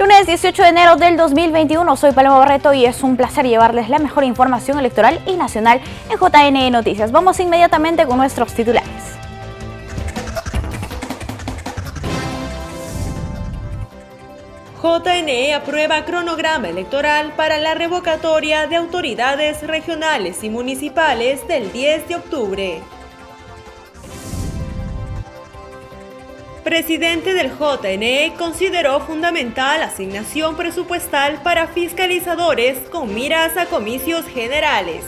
Lunes 18 de enero del 2021, soy Paloma Barreto y es un placer llevarles la mejor información electoral y nacional en JNE Noticias. Vamos inmediatamente con nuestros titulares. JNE aprueba cronograma electoral para la revocatoria de autoridades regionales y municipales del 10 de octubre. Presidente del JNE consideró fundamental asignación presupuestal para fiscalizadores con miras a comicios generales.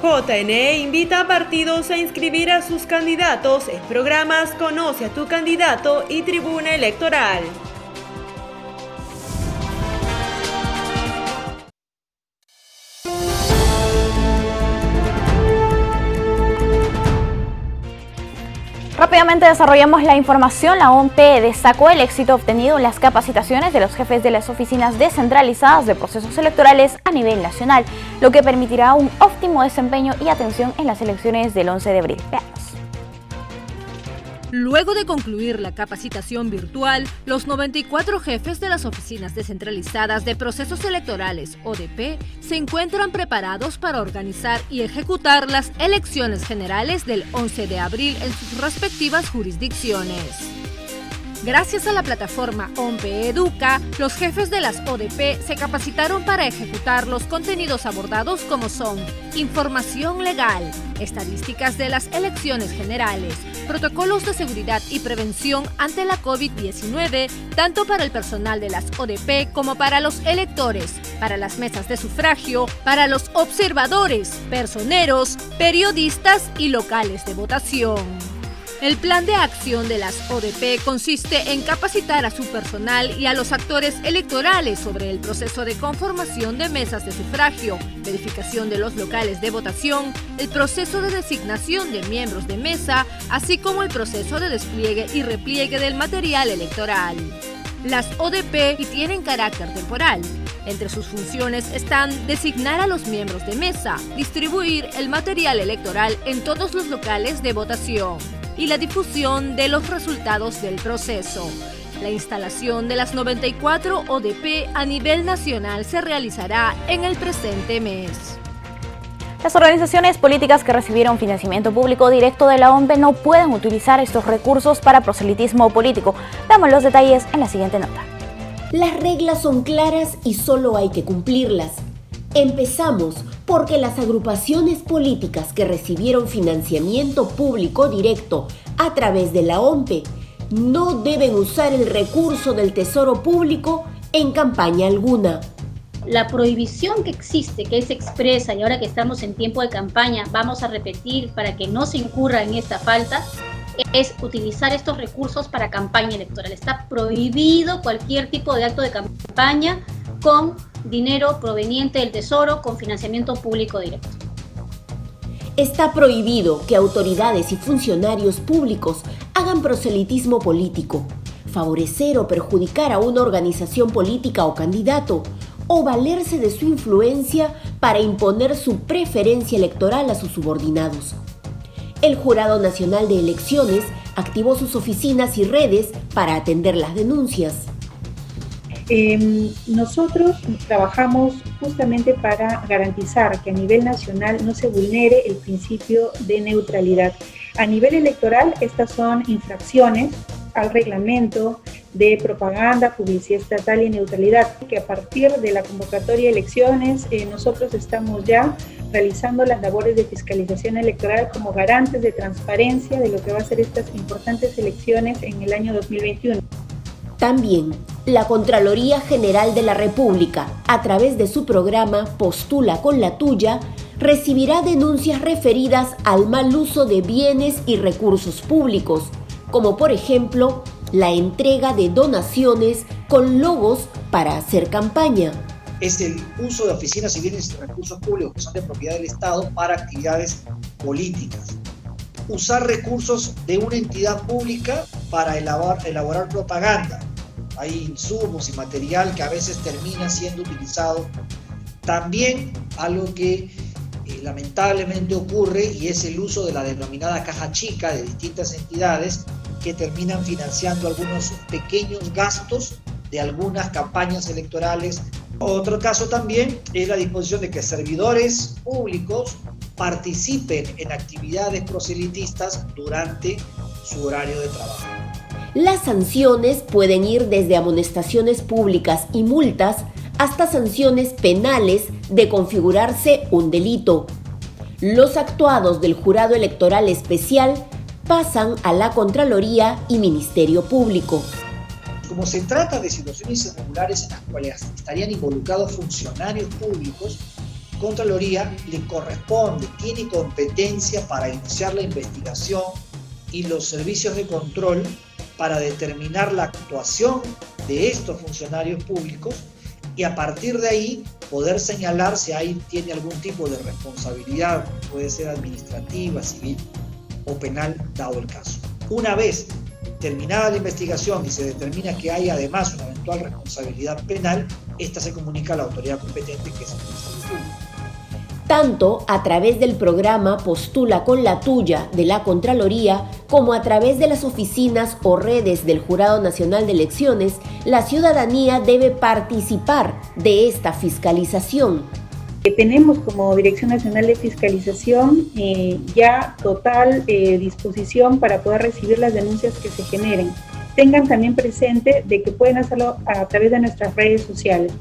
JNE invita a partidos a inscribir a sus candidatos en programas Conoce a tu candidato y Tribuna Electoral. Rápidamente desarrollamos la información. La OMP destacó el éxito obtenido en las capacitaciones de los jefes de las oficinas descentralizadas de procesos electorales a nivel nacional, lo que permitirá un óptimo desempeño y atención en las elecciones del 11 de abril. Veamos. Luego de concluir la capacitación virtual, los 94 jefes de las oficinas descentralizadas de procesos electorales, ODP, se encuentran preparados para organizar y ejecutar las elecciones generales del 11 de abril en sus respectivas jurisdicciones. Gracias a la plataforma OMP Educa, los jefes de las ODP se capacitaron para ejecutar los contenidos abordados como son información legal, estadísticas de las elecciones generales, protocolos de seguridad y prevención ante la COVID-19, tanto para el personal de las ODP como para los electores, para las mesas de sufragio, para los observadores, personeros, periodistas y locales de votación. El plan de acción de las ODP consiste en capacitar a su personal y a los actores electorales sobre el proceso de conformación de mesas de sufragio, verificación de los locales de votación, el proceso de designación de miembros de mesa, así como el proceso de despliegue y repliegue del material electoral. Las ODP tienen carácter temporal. Entre sus funciones están designar a los miembros de mesa, distribuir el material electoral en todos los locales de votación y la difusión de los resultados del proceso. La instalación de las 94 ODP a nivel nacional se realizará en el presente mes. Las organizaciones políticas que recibieron financiamiento público directo de la OMP no pueden utilizar estos recursos para proselitismo político. Veamos los detalles en la siguiente nota. Las reglas son claras y solo hay que cumplirlas. Empezamos porque las agrupaciones políticas que recibieron financiamiento público directo a través de la OMP no deben usar el recurso del Tesoro Público en campaña alguna. La prohibición que existe, que es expresa y ahora que estamos en tiempo de campaña vamos a repetir para que no se incurra en esta falta, es utilizar estos recursos para campaña electoral. Está prohibido cualquier tipo de acto de campaña con dinero proveniente del Tesoro con financiamiento público directo. Está prohibido que autoridades y funcionarios públicos hagan proselitismo político, favorecer o perjudicar a una organización política o candidato, o valerse de su influencia para imponer su preferencia electoral a sus subordinados. El Jurado Nacional de Elecciones activó sus oficinas y redes para atender las denuncias. Nosotros trabajamos justamente para garantizar que a nivel nacional no se vulnere el principio de neutralidad. A nivel electoral, estas son infracciones al reglamento de propaganda, publicidad estatal y neutralidad, que a partir de la convocatoria de elecciones nosotros estamos ya realizando las labores de fiscalización electoral como garantes de transparencia de lo que va a ser estas importantes elecciones en el año 2021. También, la Contraloría General de la República, a través de su programa Postula con la Tuya, recibirá denuncias referidas al mal uso de bienes y recursos públicos, como por ejemplo, la entrega de donaciones con logos para hacer campaña. Es el uso de oficinas y bienes y recursos públicos que son de propiedad del Estado para actividades políticas. Usar recursos de una entidad pública para elaborar propaganda. Hay insumos y material que a veces termina siendo utilizado. También algo que lamentablemente ocurre y es el uso de la denominada caja chica de distintas entidades que terminan financiando algunos pequeños gastos de algunas campañas electorales. Otro caso también es la disposición de que servidores públicos participen en actividades proselitistas durante su horario de trabajo. Las sanciones pueden ir desde amonestaciones públicas y multas hasta sanciones penales de configurarse un delito. Los actuados del Jurado Electoral Especial pasan a la Contraloría y Ministerio Público. Como se trata de situaciones irregulares en las cuales estarían involucrados funcionarios públicos, Contraloría le corresponde, tiene competencia para iniciar la investigación y los servicios de control para determinar la actuación de estos funcionarios públicos y a partir de ahí poder señalar si ahí tiene algún tipo de responsabilidad, puede ser administrativa, civil o penal, dado el caso. Una vez terminada la investigación y se determina que hay además una eventual responsabilidad penal, esta se comunica a la autoridad competente, que es el Ministerio Público. Tanto a través del programa Postula con la Tuya de la Contraloría, como a través de las oficinas o redes del Jurado Nacional de Elecciones, la ciudadanía debe participar de esta fiscalización. Tenemos como Dirección Nacional de Fiscalización ya total disposición para poder recibir las denuncias que se generen. Tengan también presente de que pueden hacerlo a través de nuestras redes sociales.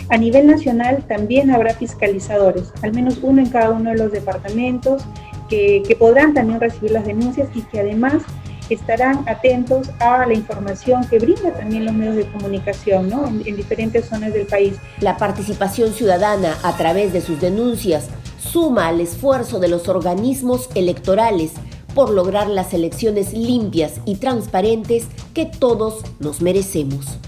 A nivel nacional también habrá fiscalizadores, al menos uno en cada uno de los departamentos, que podrán también recibir las denuncias y que además estarán atentos a la información que brinda también los medios de comunicación, ¿no? en diferentes zonas del país. La participación ciudadana a través de sus denuncias suma al esfuerzo de los organismos electorales por lograr las elecciones limpias y transparentes que todos nos merecemos.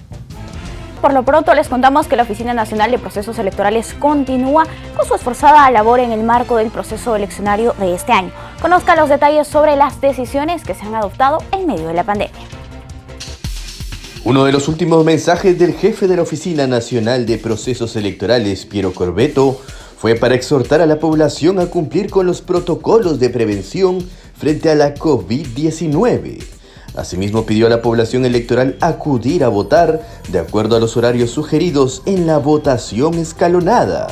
Por lo pronto les contamos que la Oficina Nacional de Procesos Electorales continúa con su esforzada labor en el marco del proceso eleccionario de este año. Conozca los detalles sobre las decisiones que se han adoptado en medio de la pandemia. Uno de los últimos mensajes del jefe de la Oficina Nacional de Procesos Electorales, Piero Corbeto, fue para exhortar a la población a cumplir con los protocolos de prevención frente a la COVID-19. Asimismo, pidió a la población electoral acudir a votar de acuerdo a los horarios sugeridos en la votación escalonada.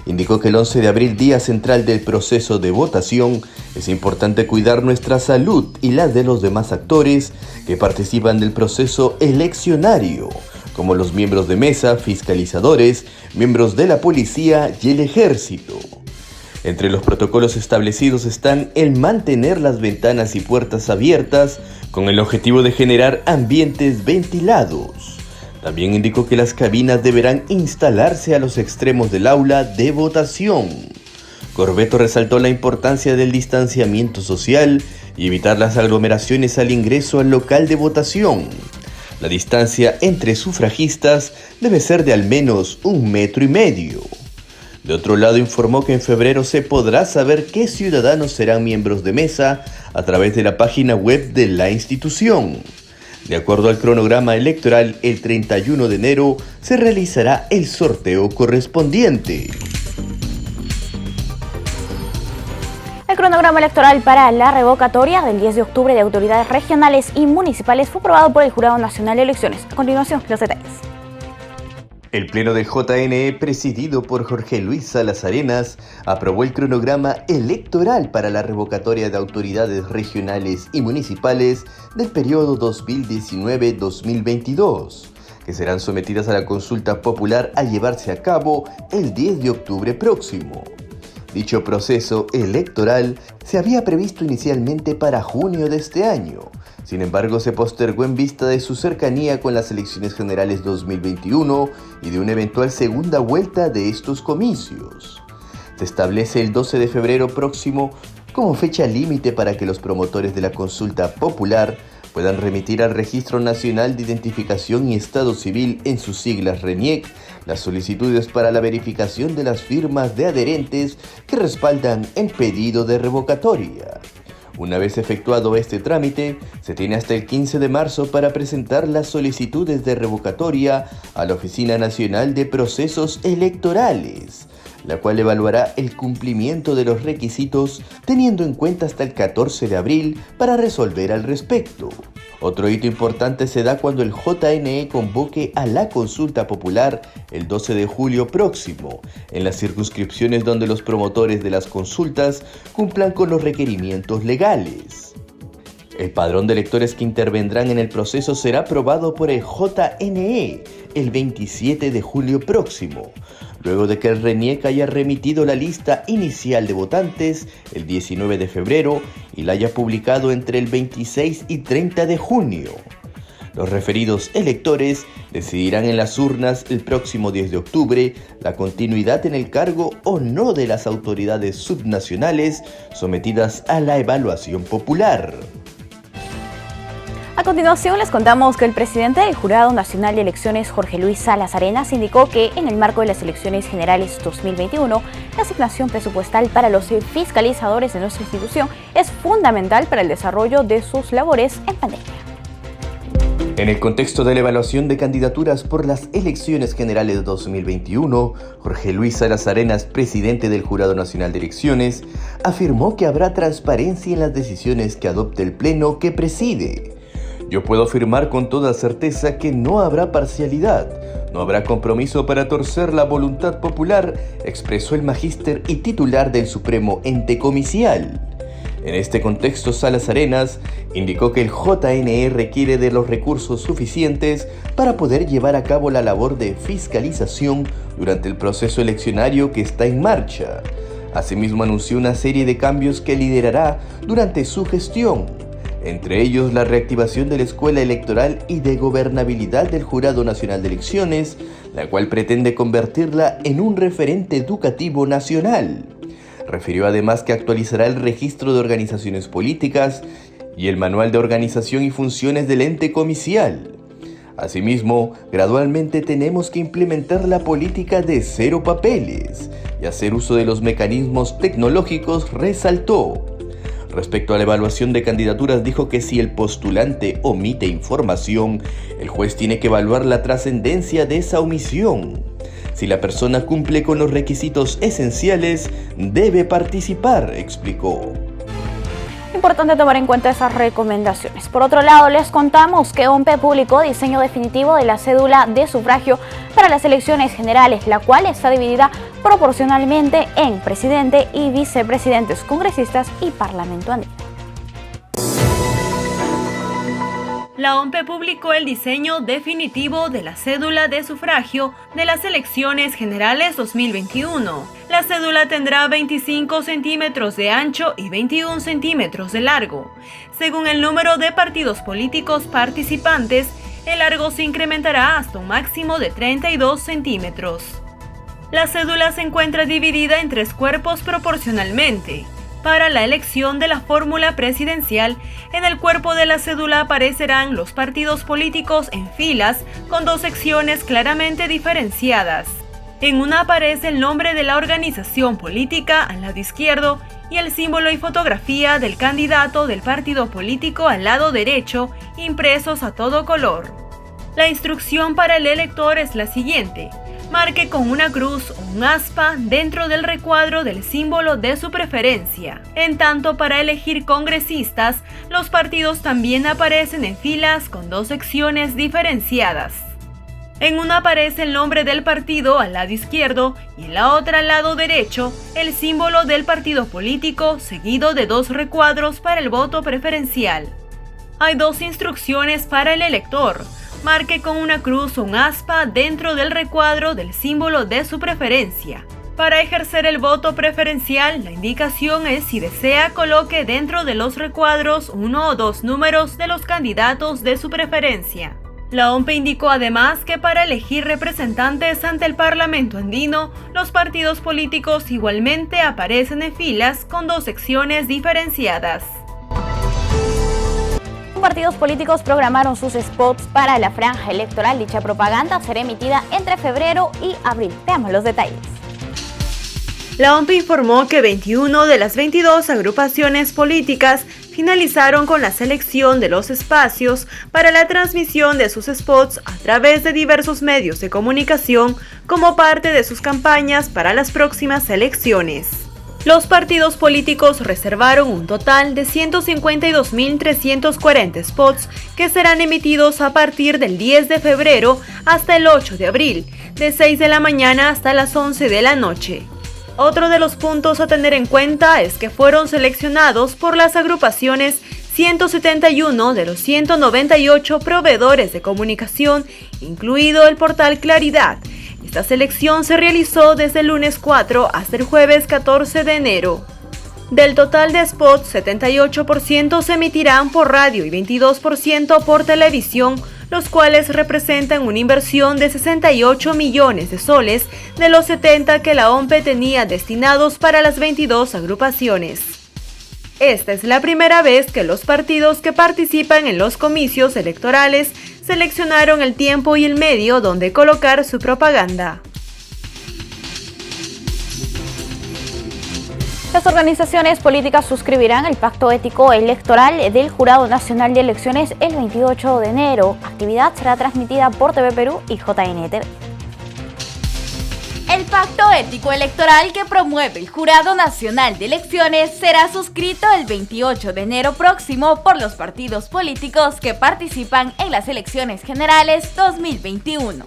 Indicó que el 11 de abril, día central del proceso de votación, es importante cuidar nuestra salud y la de los demás actores que participan del proceso eleccionario, como los miembros de mesa, fiscalizadores, miembros de la policía y el ejército. Entre los protocolos establecidos están el mantener las ventanas y puertas abiertas con el objetivo de generar ambientes ventilados. También indicó que las cabinas deberán instalarse a los extremos del aula de votación. Corbeto resaltó la importancia del distanciamiento social y evitar las aglomeraciones al ingreso al local de votación. La distancia entre sufragistas debe ser de al menos 1,5 metros. De otro lado, informó que en febrero se podrá saber qué ciudadanos serán miembros de mesa a través de la página web de la institución. De acuerdo al cronograma electoral, el 31 de enero se realizará el sorteo correspondiente. El cronograma electoral para la revocatoria del 10 de octubre de autoridades regionales y municipales fue aprobado por el Jurado Nacional de Elecciones. A continuación, los detalles. El Pleno del JNE, presidido por Jorge Luis Salas Arenas, aprobó el cronograma electoral para la revocatoria de autoridades regionales y municipales del periodo 2019-2022, que serán sometidas a la consulta popular a llevarse a cabo el 10 de octubre próximo. Dicho proceso electoral se había previsto inicialmente para junio de este año. Sin embargo, se postergó en vista de su cercanía con las elecciones generales 2021 y de una eventual segunda vuelta de estos comicios. Se establece el 12 de febrero próximo como fecha límite para que los promotores de la consulta popular puedan remitir al Registro Nacional de Identificación y Estado Civil, en sus siglas RENIEC, las solicitudes para la verificación de las firmas de adherentes que respaldan el pedido de revocatoria. Una vez efectuado este trámite, se tiene hasta el 15 de marzo para presentar las solicitudes de revocatoria a la Oficina Nacional de Procesos Electorales, la cual evaluará el cumplimiento de los requisitos, teniendo en cuenta hasta el 14 de abril para resolver al respecto. Otro hito importante se da cuando el JNE convoque a la consulta popular el 12 de julio próximo, en las circunscripciones donde los promotores de las consultas cumplan con los requerimientos legales. El padrón de electores que intervendrán en el proceso será aprobado por el JNE el 27 de julio próximo, luego de que el RENIEC haya remitido la lista inicial de votantes el 19 de febrero y la haya publicado entre el 26 y 30 de junio. Los referidos electores decidirán en las urnas el próximo 10 de octubre la continuidad en el cargo o no de las autoridades subnacionales sometidas a la evaluación popular. A continuación les contamos que el presidente del Jurado Nacional de Elecciones, Jorge Luis Salas Arenas, indicó que en el marco de las elecciones generales 2021, la asignación presupuestal para los fiscalizadores de nuestra institución es fundamental para el desarrollo de sus labores en pandemia. En el contexto de la evaluación de candidaturas por las elecciones generales 2021, Jorge Luis Salas Arenas, presidente del Jurado Nacional de Elecciones, afirmó que habrá transparencia en las decisiones que adopte el Pleno que preside. Yo puedo afirmar con toda certeza que no habrá parcialidad, no habrá compromiso para torcer la voluntad popular, expresó el magíster y titular del Supremo Ente Comicial. En este contexto, Salas Arenas indicó que el JNE requiere de los recursos suficientes para poder llevar a cabo la labor de fiscalización durante el proceso eleccionario que está en marcha. Asimismo, anunció una serie de cambios que liderará durante su gestión, entre ellos la reactivación de la Escuela Electoral y de Gobernabilidad del Jurado Nacional de Elecciones, la cual pretende convertirla en un referente educativo nacional. Refirió además que actualizará el registro de organizaciones políticas y el manual de organización y funciones del ente comicial. Asimismo, gradualmente tenemos que implementar la política de cero papeles y hacer uso de los mecanismos tecnológicos, resaltó. Respecto a la evaluación de candidaturas, dijo que si el postulante omite información, el juez tiene que evaluar la trascendencia de esa omisión. Si la persona cumple con los requisitos esenciales, debe participar, explicó. Importante tomar en cuenta esas recomendaciones. Por otro lado, les contamos que OMPE publicó diseño definitivo de la cédula de sufragio para las elecciones generales, la cual está dividida proporcionalmente en presidente y vicepresidentes, congresistas y parlamento andino. La OMPE publicó el diseño definitivo de la cédula de sufragio de las elecciones generales 2021. La cédula tendrá 25 centímetros de ancho y 21 centímetros de largo. Según el número de partidos políticos participantes, el largo se incrementará hasta un máximo de 32 centímetros. La cédula se encuentra dividida en 3 cuerpos proporcionalmente. Para la elección de la fórmula presidencial, en el cuerpo de la cédula aparecerán los partidos políticos en filas con 2 secciones claramente diferenciadas. En una aparece el nombre de la organización política al lado izquierdo y el símbolo y fotografía del candidato del partido político al lado derecho, impresos a todo color. La instrucción para el elector es la siguiente: marque con una cruz o un aspa dentro del recuadro del símbolo de su preferencia. En tanto, para elegir congresistas, los partidos también aparecen en filas con 2 secciones diferenciadas. En una aparece el nombre del partido al lado izquierdo y en la otra al lado derecho el símbolo del partido político, seguido de 2 recuadros para el voto preferencial. Hay 2 instrucciones para el elector: marque con una cruz o un aspa dentro del recuadro del símbolo de su preferencia. Para ejercer el voto preferencial, la indicación es: si desea, coloque dentro de los recuadros 1 o 2 números de los candidatos de su preferencia. La OMPE indicó además que para elegir representantes ante el Parlamento andino, los partidos políticos igualmente aparecen en filas con 2 secciones diferenciadas. Partidos políticos programaron sus spots para la franja electoral. Dicha propaganda será emitida entre febrero y abril. Veamos los detalles. La OMPE informó que 21 de las 22 agrupaciones políticas finalizaron con la selección de los espacios para la transmisión de sus spots a través de diversos medios de comunicación como parte de sus campañas para las próximas elecciones. Los partidos políticos reservaron un total de 152.340 spots que serán emitidos a partir del 10 de febrero hasta el 8 de abril, de 6 de la mañana hasta las 11 de la noche. Otro de los puntos a tener en cuenta es que fueron seleccionados por las agrupaciones 171 de los 198 proveedores de comunicación, incluido el portal Claridad. Esta selección se realizó desde el lunes 4 hasta el jueves 14 de enero. Del total de spots, 78% se emitirán por radio y 22% por televisión, los cuales representan una inversión de 68 millones de soles de los 70 que la OMPE tenía destinados para las 22 agrupaciones. Esta es la primera vez que los partidos que participan en los comicios electorales seleccionaron el tiempo y el medio donde colocar su propaganda. Las organizaciones políticas suscribirán el Pacto Ético Electoral del Jurado Nacional de Elecciones el 28 de enero. La actividad será transmitida por TV Perú y JNTV. El Pacto Ético Electoral que promueve el Jurado Nacional de Elecciones será suscrito el 28 de enero próximo por los partidos políticos que participan en las elecciones generales 2021,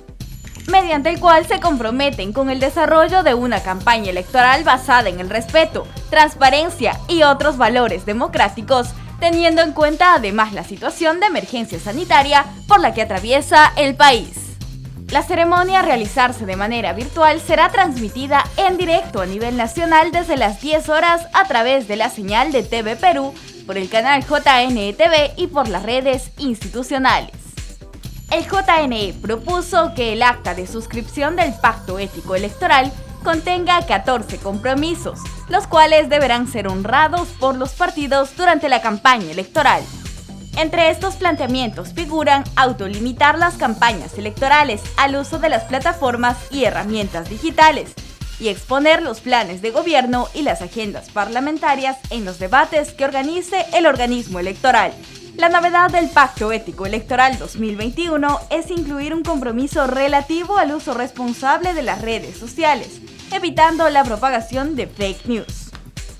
mediante el cual se comprometen con el desarrollo de una campaña electoral basada en el respeto, transparencia y otros valores democráticos, teniendo en cuenta además la situación de emergencia sanitaria por la que atraviesa el país. La ceremonia a realizarse de manera virtual será transmitida en directo a nivel nacional desde las 10 horas a través de la señal de TV Perú, por el canal JNTV y por las redes institucionales. El JNE propuso que el acta de suscripción del Pacto Ético Electoral contenga 14 compromisos, los cuales deberán ser honrados por los partidos durante la campaña electoral. Entre estos planteamientos figuran autolimitar las campañas electorales al uso de las plataformas y herramientas digitales y exponer los planes de gobierno y las agendas parlamentarias en los debates que organice el organismo electoral. La novedad del Pacto Ético Electoral 2021 es incluir un compromiso relativo al uso responsable de las redes sociales, evitando la propagación de fake news.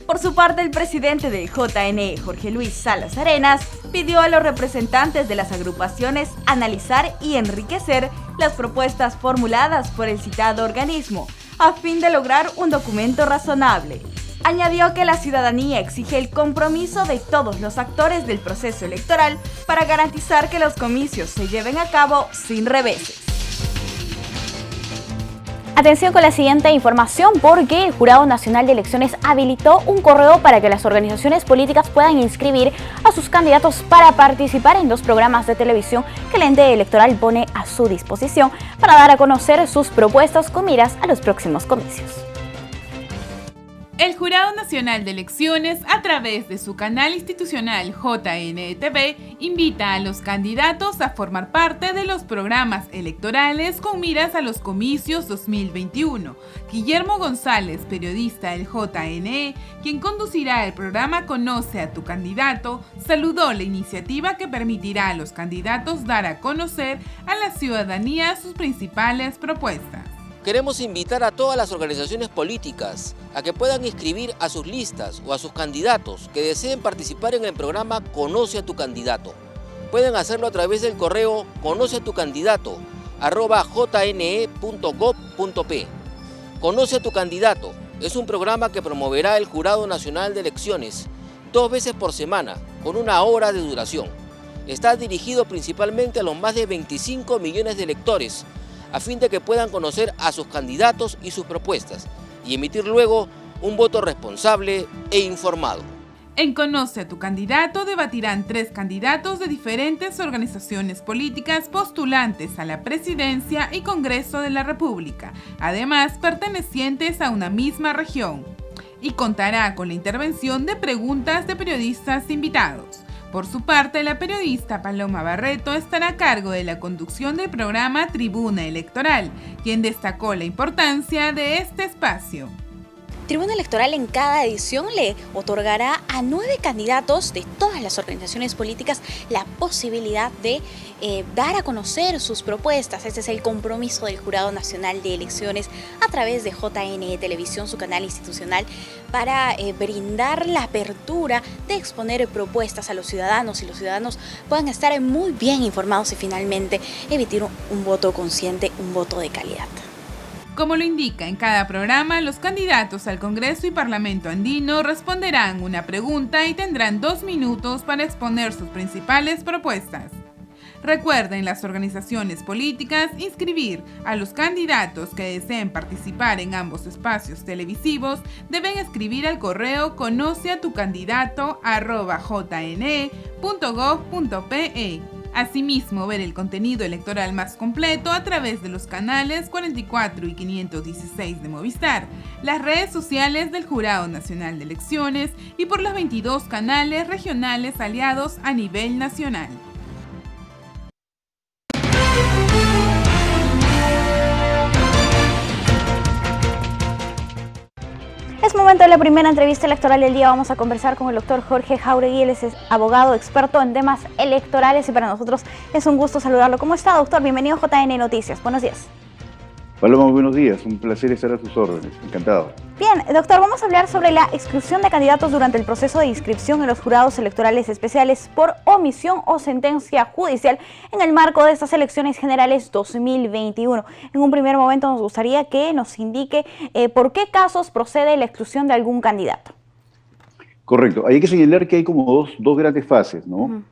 Por su parte, el presidente del JNE, Jorge Luis Salas Arenas, pidió a los representantes de las agrupaciones analizar y enriquecer las propuestas formuladas por el citado organismo, a fin de lograr un documento razonable. Añadió que la ciudadanía exige el compromiso de todos los actores del proceso electoral para garantizar que los comicios se lleven a cabo sin reveses. Atención con la siguiente información porque el Jurado Nacional de Elecciones habilitó un correo para que las organizaciones políticas puedan inscribir a sus candidatos para participar en 2 programas de televisión que el ente electoral pone a su disposición para dar a conocer sus propuestas con miras a los próximos comicios. El Jurado Nacional de Elecciones, a través de su canal institucional JNTV, invita a los candidatos a formar parte de los programas electorales con miras a los comicios 2021. Guillermo González, periodista del JNE, quien conducirá el programa Conoce a tu candidato, saludó la iniciativa que permitirá a los candidatos dar a conocer a la ciudadanía sus principales propuestas. Queremos invitar a todas las organizaciones políticas a que puedan inscribir a sus listas o a sus candidatos que deseen participar en el programa Conoce a tu candidato. Pueden hacerlo a través del correo conoceatucandidato@jne.gov.p. Conoce a tu candidato es un programa que promoverá el Jurado Nacional de Elecciones 2 veces por semana con 1 hora de duración. Está dirigido principalmente a los más de 25 millones de electores, a fin de que puedan conocer a sus candidatos y sus propuestas, y emitir luego un voto responsable e informado. En Conoce a tu candidato debatirán 3 candidatos de diferentes organizaciones políticas postulantes a la presidencia y Congreso de la República, además pertenecientes a una misma región, y contará con la intervención de preguntas de periodistas invitados. Por su parte, la periodista Paloma Barreto estará a cargo de la conducción del programa Tribuna Electoral, quien destacó la importancia de este espacio. Tribuna Electoral en cada edición le otorgará a 9 candidatos de todas las organizaciones políticas la posibilidad de dar a conocer sus propuestas. Este es el compromiso del Jurado Nacional de Elecciones a través de JNE Televisión, su canal institucional, para brindar la apertura de exponer propuestas a los ciudadanos y los ciudadanos puedan estar muy bien informados y finalmente emitir un voto consciente, un voto de calidad. Como lo indica en cada programa, los candidatos al Congreso y Parlamento andino responderán una pregunta y tendrán 2 minutos para exponer sus principales propuestas. Recuerden las organizaciones políticas inscribir a los candidatos que deseen participar en ambos espacios televisivos. Deben escribir al correo conoceatucandidato@jne.gov.pe. Asimismo, ver el contenido electoral más completo a través de los canales 44 y 516 de Movistar, las redes sociales del Jurado Nacional de Elecciones y por los 22 canales regionales aliados a nivel nacional. Es momento de la primera entrevista electoral del día. Vamos a conversar con el doctor Jorge Jauregui. Él es abogado experto en temas electorales y para nosotros es un gusto saludarlo. ¿Cómo está, doctor? Bienvenido a JN Noticias. Buenos días. Paloma, buenos días. Un placer estar a sus órdenes. Encantado. Bien, doctor, vamos a hablar sobre la exclusión de candidatos durante el proceso de inscripción en los jurados electorales especiales por omisión o sentencia judicial en el marco de estas elecciones generales 2021. En un primer momento nos gustaría que nos indique por qué casos procede la exclusión de algún candidato. Correcto. Hay que señalar que hay como dos grandes fases, ¿no?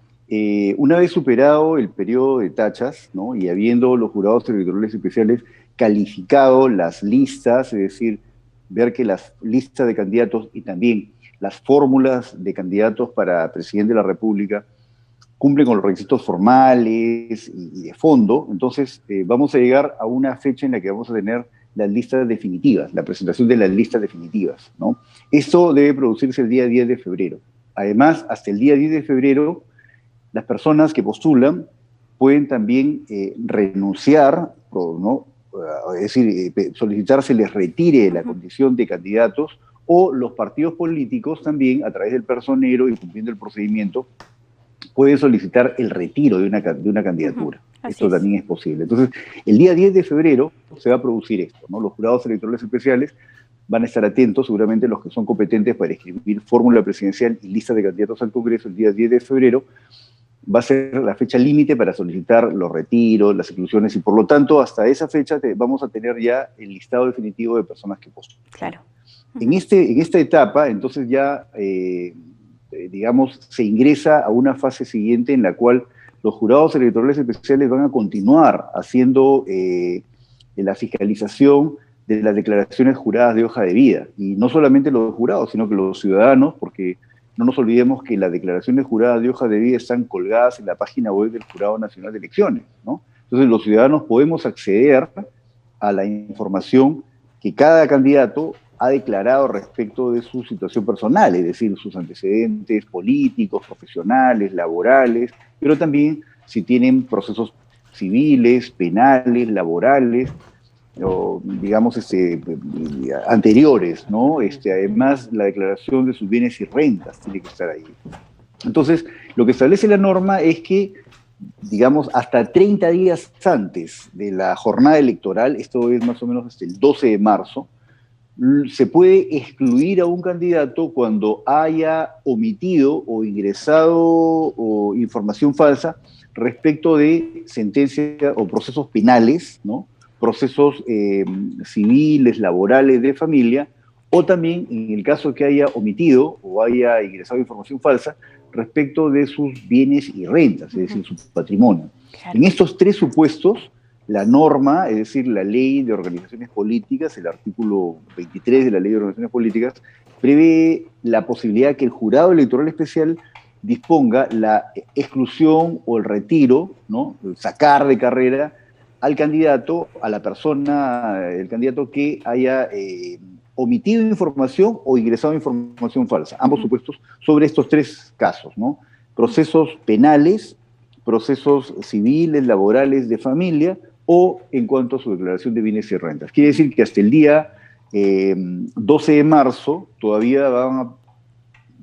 Una vez superado el periodo de tachas, ¿no? Y habiendo los jurados electorales especiales calificado las listas, es decir, ver que las listas de candidatos y también las fórmulas de candidatos para presidente de la República cumplen con los requisitos formales y de fondo, entonces vamos a llegar a una fecha en la que vamos a tener las listas definitivas, la presentación de las listas definitivas, ¿no? Esto debe producirse el día 10 de febrero. Además, hasta el día 10 de febrero, las personas que postulan pueden también renunciar, ¿no? Es decir, solicitar se les retire la condición de candidatos, o los partidos políticos también, a través del personero y cumpliendo el procedimiento, pueden solicitar el retiro de una candidatura. Esto también es posible. Entonces, el día 10 de febrero se va a producir esto, ¿no? Los jurados electorales especiales van a estar atentos, seguramente los que son competentes para escribir fórmula presidencial y lista de candidatos al Congreso el día 10 de febrero, va a ser la fecha límite para solicitar los retiros, las exclusiones, y por lo tanto, hasta esa fecha vamos a tener ya el listado definitivo de personas que postulan. Claro. En esta etapa, entonces ya, digamos, se ingresa a una fase siguiente en la cual los jurados electorales especiales van a continuar haciendo la fiscalización de las declaraciones juradas de hoja de vida. Y no solamente los jurados, sino que los ciudadanos, porque no nos olvidemos que las declaraciones juradas de hoja de vida están colgadas en la página web del Jurado Nacional de Elecciones, ¿no? Entonces los ciudadanos podemos acceder a la información que cada candidato ha declarado respecto de su situación personal, es decir, sus antecedentes políticos, profesionales, laborales, pero también si tienen procesos civiles, penales, laborales, o digamos anteriores, ¿no? Además, la declaración de sus bienes y rentas tiene que estar ahí. Entonces, lo que establece la norma es que, digamos, hasta 30 días antes de la jornada electoral, esto es más o menos hasta el 12 de marzo, se puede excluir a un candidato cuando haya omitido o ingresado información falsa respecto de sentencias o procesos penales, ¿no? Procesos civiles, laborales, de familia, o también en el caso que haya omitido o haya ingresado información falsa respecto de sus bienes y rentas, es decir, su patrimonio. Claro. En estos 3 supuestos, la norma, es decir, la ley de organizaciones políticas, el artículo 23 de la ley de organizaciones políticas, prevé la posibilidad que el jurado electoral especial disponga la exclusión o el retiro, ¿no? El sacar de carrera al candidato, a la persona, el candidato que haya omitido información o ingresado información falsa. Ambos supuestos sobre estos 3 casos, ¿no? Procesos penales, procesos civiles, laborales, de familia, o en cuanto a su declaración de bienes y rentas. Quiere decir que hasta el día 12 de marzo todavía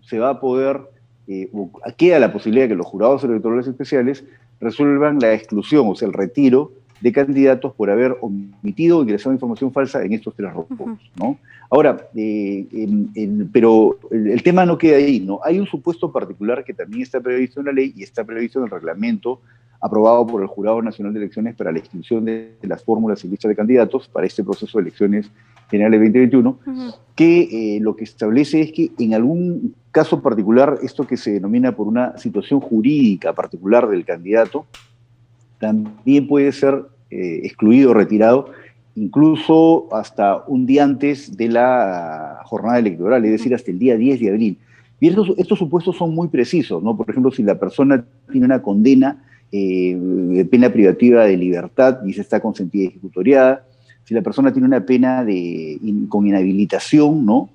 se va a poder, queda la posibilidad de que los jurados electorales especiales resuelvan la exclusión, o sea, el retiro de candidatos por haber omitido o ingresado información falsa en estos 3 rubros, ¿no? Ahora, pero el tema no queda ahí, ¿no? Hay un supuesto particular que también está previsto en la ley y está previsto en el reglamento aprobado por el Jurado Nacional de Elecciones para la exclusión de las fórmulas y listas de candidatos para este proceso de elecciones generales 2021, que lo que establece es que en algún caso particular, esto que se denomina por una situación jurídica particular del candidato, también puede ser excluido o retirado, incluso hasta un día antes de la jornada electoral, es decir, hasta el día 10 de abril. Y estos supuestos son muy precisos, ¿no? Por ejemplo, si la persona tiene una condena de pena privativa de libertad y se está consentida y ejecutoriada, si la persona tiene una pena con inhabilitación, ¿no?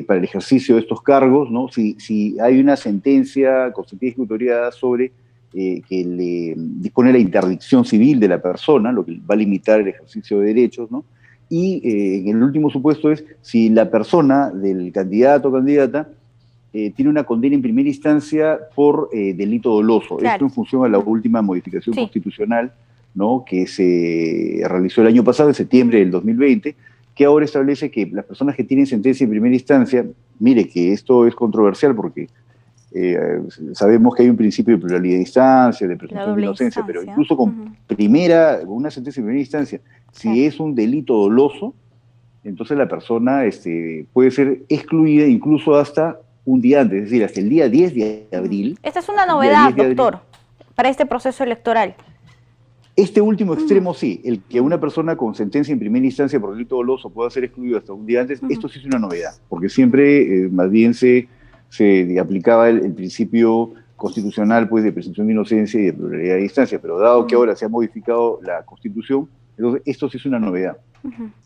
Para el ejercicio de estos cargos, ¿no? Si hay una sentencia consentida y ejecutoriada sobre que le dispone la interdicción civil de la persona, lo que va a limitar el ejercicio de derechos, ¿no? Y en el último supuesto es si la persona del candidato o candidata tiene una condena en primera instancia por delito doloso. Claro. Esto en función a la última modificación constitucional, ¿no? Que se realizó el año pasado, en septiembre del 2020, que ahora establece que las personas que tienen sentencia en primera instancia, mire que esto es controversial porque sabemos que hay un principio de pluralidad de instancia, de presunción de inocencia, pero incluso con una sentencia en primera instancia, si es un delito doloso, entonces la persona puede ser excluida incluso hasta un día antes, es decir, hasta el día 10 de abril. Esta es una novedad, doctor, para este proceso electoral. Este último extremo sí, el que una persona con sentencia en primera instancia por delito doloso pueda ser excluido hasta un día antes, esto sí es una novedad, porque siempre más bien se aplicaba el principio constitucional pues, de presunción de inocencia y de pluralidad de instancia, pero dado que ahora se ha modificado la Constitución, entonces esto sí es una novedad.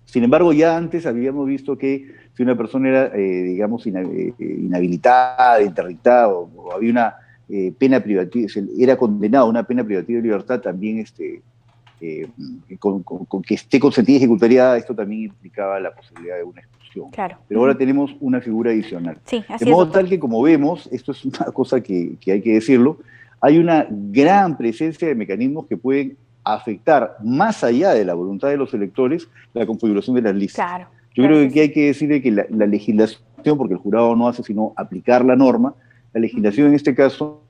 Sin embargo, ya antes habíamos visto que si una persona era, digamos, inhabilitada, interdictada, o había una pena privativa, era condenado a una pena privativa de libertad, también con que esté consentida y ejecutoriada, esto también implicaba la posibilidad de una exclusión. Claro. Pero ahora tenemos una figura adicional. Sí, así de modo tal que, como vemos, esto es una cosa que hay que decirlo, hay una gran presencia de mecanismos que pueden afectar, más allá de la voluntad de los electores, la configuración de las listas. Claro. Yo creo que hay que decirle que la legislación, porque el jurado no hace sino aplicar la norma, la legislación en este caso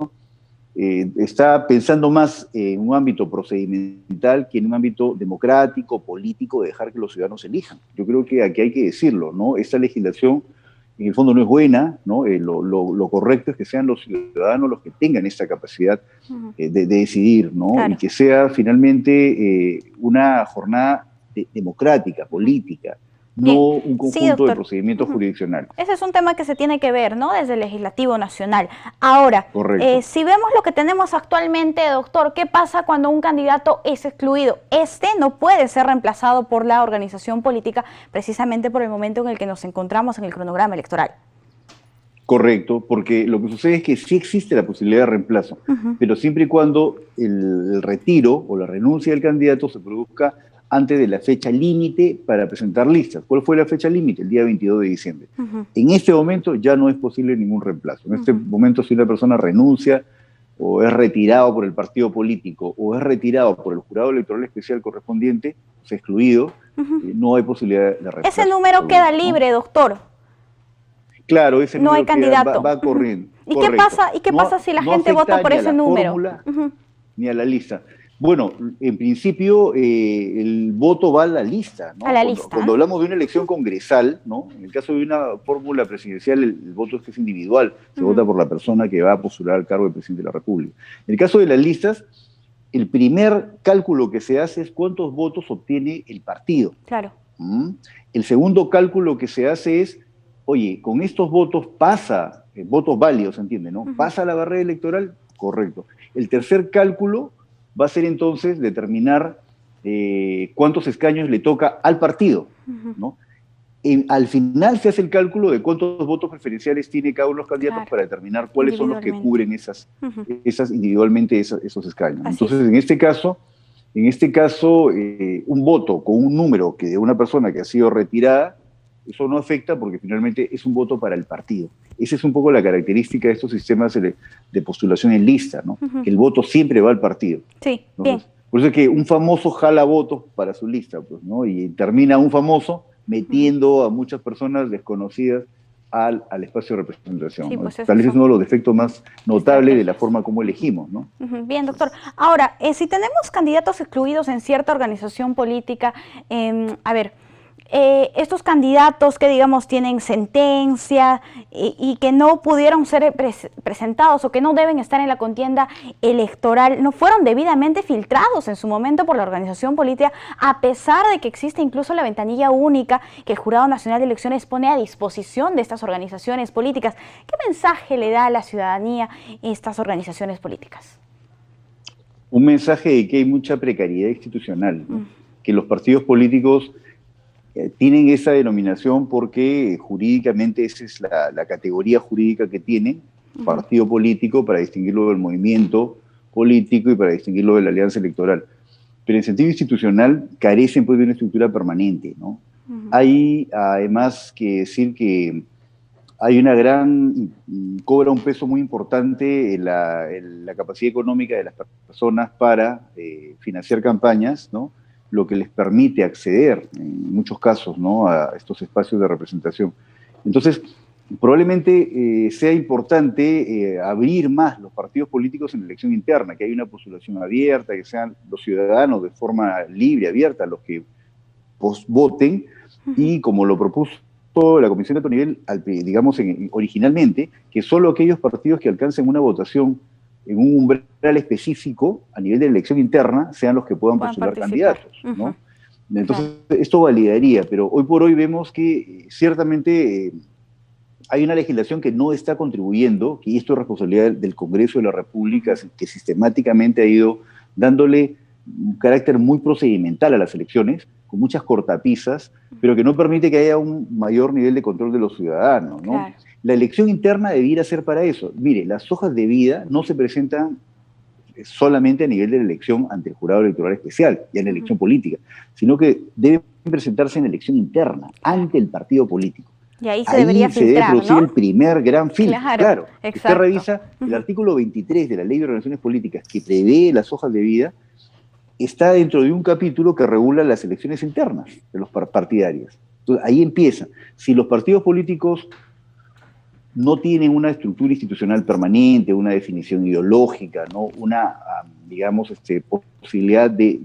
está pensando más en un ámbito procedimental que en un ámbito democrático, político, de dejar que los ciudadanos elijan. Yo creo que aquí hay que decirlo, ¿no? Esta legislación en el fondo no es buena, ¿no? Lo correcto es que sean los ciudadanos los que tengan esta capacidad de decidir, ¿no? Claro. Y que sea finalmente una jornada democrática, política, no un conjunto de procedimientos jurisdiccionales. Ese es un tema que se tiene que ver, ¿no? Desde el Legislativo Nacional. Ahora, si vemos lo que tenemos actualmente, doctor, ¿qué pasa cuando un candidato es excluido? Este no puede ser reemplazado por la organización política precisamente por el momento en el que nos encontramos en el cronograma electoral. Correcto, porque lo que sucede es que sí existe la posibilidad de reemplazo, pero siempre y cuando el retiro o la renuncia del candidato se produzca antes de la fecha límite para presentar listas. ¿Cuál fue la fecha límite? El día 22 de diciembre. En este momento ya no es posible ningún reemplazo. En este momento, si una persona renuncia o es retirado por el partido político o es retirado por el jurado electoral especial correspondiente, o sea, excluido, no hay posibilidad de reemplazo. Ese número queda libre, doctor. Claro, ese no número hay candidato. Va corriendo. ¿Y qué pasa si la gente vota por ese número? Ni a la lista. Bueno, en principio el voto va a la lista, ¿no? Cuando hablamos de una elección congresal, ¿no? En el caso de una fórmula presidencial, el voto es individual, se vota por la persona que va a postular al cargo de presidente de la República. En el caso de las listas, el primer cálculo que se hace es cuántos votos obtiene el partido. Claro. El segundo cálculo que se hace es, oye, con estos votos pasa, votos válidos, ¿entiende? ¿No? ¿Pasa la barrera electoral? Correcto. El tercer cálculo va a ser entonces determinar cuántos escaños le toca al partido, ¿no? Al final se hace el cálculo de cuántos votos preferenciales tiene cada uno de los candidatos para determinar cuáles son los que cubren individualmente esos escaños. Entonces, en este caso, un voto con un número que de una persona que ha sido retirada eso no afecta porque finalmente es un voto para el partido. Esa es un poco la característica de estos sistemas de postulación en lista, ¿no? Que el voto siempre va al partido. Sí, Entonces, bien. por eso es que un famoso jala votos para su lista, pues, ¿no? Y termina un famoso metiendo a muchas personas desconocidas al espacio de representación. Sí, ¿no? pues Tal vez es uno de los defectos más notables de la forma como elegimos, ¿no? Bien, doctor. Ahora, si tenemos candidatos excluidos en cierta organización política, estos candidatos que, digamos, tienen sentencia y que no pudieron ser presentados o que no deben estar en la contienda electoral, no fueron debidamente filtrados en su momento por la organización política, a pesar de que existe incluso la ventanilla única que el Jurado Nacional de Elecciones pone a disposición de estas organizaciones políticas. ¿Qué mensaje le da a la ciudadanía estas organizaciones políticas? Un mensaje de que hay mucha precariedad institucional, ¿no? Que los partidos políticos tienen esa denominación porque jurídicamente esa es la categoría jurídica que tienen, partido político, para distinguirlo del movimiento político y para distinguirlo de la alianza electoral. Pero en sentido institucional carecen pues de una estructura permanente, ¿no? Hay además que decir que hay una cobra un peso muy importante en la capacidad económica de las personas para financiar campañas, ¿no? Lo que les permite acceder, en muchos casos, ¿no? A estos espacios de representación. Entonces, probablemente sea importante abrir más los partidos políticos en la elección interna, que haya una postulación abierta, que sean los ciudadanos de forma libre, abierta, los que voten, y como lo propuso la Comisión de Alto Nivel, digamos, originalmente, que solo aquellos partidos que alcancen una votación en un umbral específico a nivel de elección interna sean los que puedan postular candidatos, ¿no? Entonces, esto validaría, pero hoy por hoy vemos que ciertamente hay una legislación que no está contribuyendo, que esto es responsabilidad del Congreso de la República, que sistemáticamente ha ido dándole un carácter muy procedimental a las elecciones, con muchas cortapisas, pero que no permite que haya un mayor nivel de control de los ciudadanos, ¿no? Claro. La elección interna debiera ser para eso. Mire, las hojas de vida no se presentan solamente a nivel de la elección ante el jurado electoral especial y en la elección política, sino que deben presentarse en la elección interna, ante el partido político. Y ahí se debería filtrar, se debe producir, ¿no?, el primer gran filtro. Claro, Usted revisa el artículo 23 de la Ley de Organizaciones Políticas, que prevé las hojas de vida, está dentro de un capítulo que regula las elecciones internas de los partidarios. Entonces, ahí empieza. Si los partidos políticos no tienen una estructura institucional permanente, una definición ideológica, ¿no?, una, digamos, posibilidad de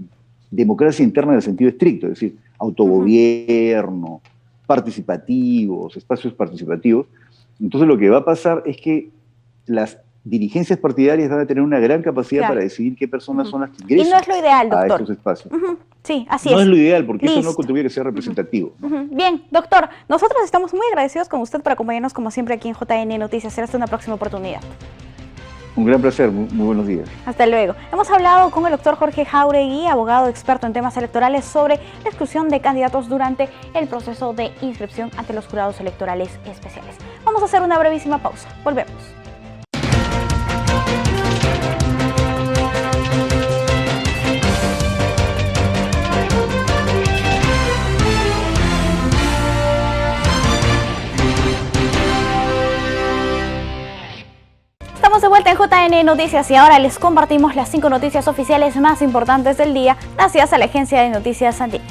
democracia interna en el sentido estricto, es decir, autogobierno, participativos, espacios participativos, entonces lo que va a pasar es que las dirigencias partidarias van a tener una gran capacidad para decidir qué personas son las que ingresan y no es lo ideal, doctor, a estos espacios. Sí, así no es. No es lo ideal, porque eso no contribuye a que sea representativo. Bien, doctor, nosotros estamos muy agradecidos con usted por acompañarnos como siempre aquí en JN Noticias. Será hasta una próxima oportunidad. Un gran placer, muy buenos días. Hasta luego. Hemos hablado con el doctor Jorge Jáuregui, abogado experto en temas electorales, sobre la exclusión de candidatos durante el proceso de inscripción ante los jurados electorales especiales. Vamos a hacer una brevísima pausa. Volvemos. Estamos de vuelta en JN Noticias y ahora les compartimos las 5 noticias oficiales más importantes del día gracias a la Agencia de Noticias Andina.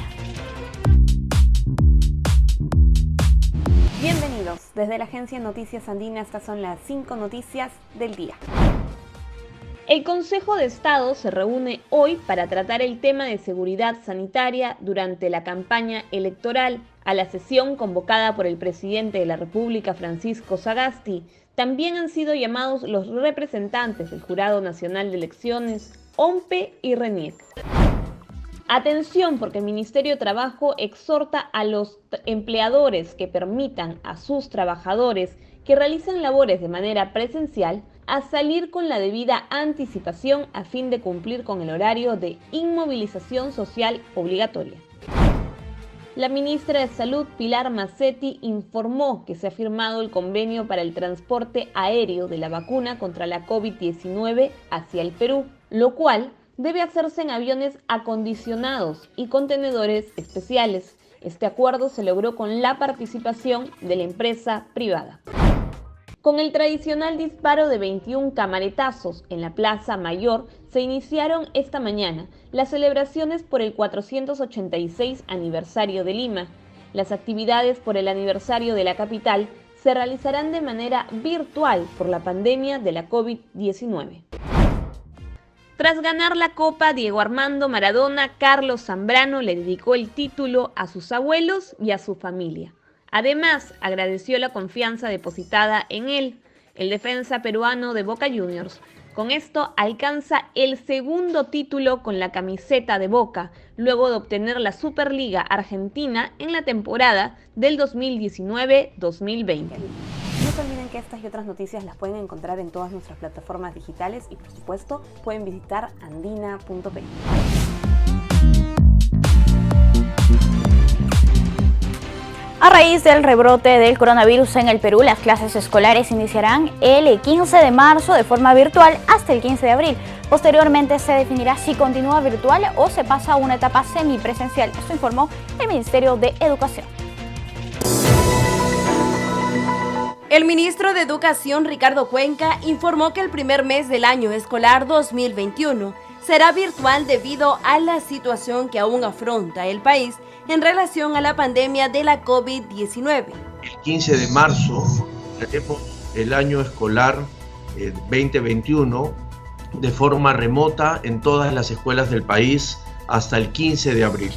Bienvenidos. Desde la Agencia de Noticias Andina estas son las 5 noticias del día. El Consejo de Estado se reúne hoy para tratar el tema de seguridad sanitaria durante la campaña electoral. A la sesión convocada por el presidente de la República, Francisco Sagasti, también han sido llamados los representantes del Jurado Nacional de Elecciones, OMPE y RENIEC. Atención, porque el Ministerio de Trabajo exhorta a los empleadores que permitan a sus trabajadores que realicen labores de manera presencial a salir con la debida anticipación a fin de cumplir con el horario de inmovilización social obligatoria. La ministra de Salud, Pilar Macetti, informó que se ha firmado el convenio para el transporte aéreo de la vacuna contra la COVID-19 hacia el Perú, lo cual debe hacerse en aviones acondicionados y contenedores especiales. Este acuerdo se logró con la participación de la empresa privada. Con el tradicional disparo de 21 camaretazos en la Plaza Mayor, se iniciaron esta mañana las celebraciones por el 486 aniversario de Lima. Las actividades por el aniversario de la capital se realizarán de manera virtual por la pandemia de la COVID-19. Tras ganar la Copa, Diego Armando Maradona, Carlos Zambrano le dedicó el título a sus abuelos y a su familia. Además, agradeció la confianza depositada en él, el defensa peruano de Boca Juniors. Con esto alcanza el segundo título con la camiseta de Boca, luego de obtener la Superliga Argentina en la temporada del 2019-2020. No se olviden que estas y otras noticias las pueden encontrar en todas nuestras plataformas digitales y, por supuesto, pueden visitar andina.p. A raíz del rebrote del coronavirus en el Perú, las clases escolares iniciarán el 15 de marzo de forma virtual hasta el 15 de abril. Posteriormente se definirá si continúa virtual o se pasa a una etapa semipresencial. Esto informó el Ministerio de Educación. El ministro de Educación, Ricardo Cuenca, informó que el primer mes del año escolar 2021 será virtual debido a la situación que aún afronta el país en relación a la pandemia de la COVID-19. El 15 de marzo haremos el año escolar 2021 de forma remota en todas las escuelas del país hasta el 15 de abril.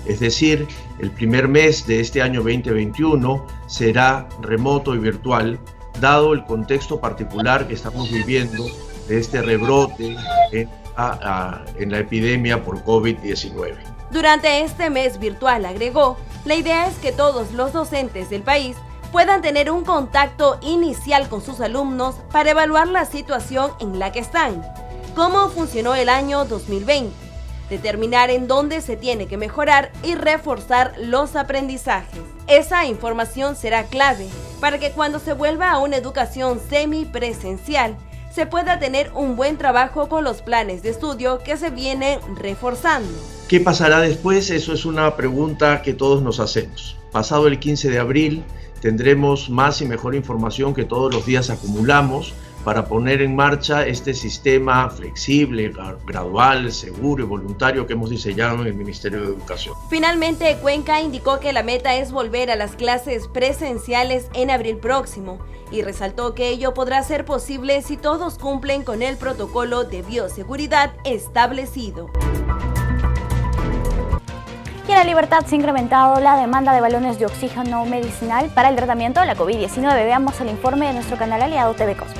Es decir, el primer mes de este año 2021 será remoto y virtual, dado el contexto particular que estamos viviendo de este rebrote en la epidemia por COVID-19. Durante este mes virtual, agregó, la idea es que todos los docentes del país puedan tener un contacto inicial con sus alumnos para evaluar la situación en la que están, cómo funcionó el año 2020, determinar en dónde se tiene que mejorar y reforzar los aprendizajes. Esa información será clave para que cuando se vuelva a una educación semipresencial, se pueda tener un buen trabajo con los planes de estudio que se vienen reforzando. ¿Qué pasará después? Eso es una pregunta que todos nos hacemos. Pasado el 15 de abril tendremos más y mejor información que todos los días acumulamos para poner en marcha este sistema flexible, gradual, seguro y voluntario que hemos diseñado en el Ministerio de Educación. Finalmente, Cuenca indicó que la meta es volver a las clases presenciales en abril próximo y resaltó que ello podrá ser posible si todos cumplen con el protocolo de bioseguridad establecido. Y en La Libertad se ha incrementado la demanda de balones de oxígeno medicinal para el tratamiento de la COVID-19. Veamos el informe de nuestro canal aliado TV Cosmos.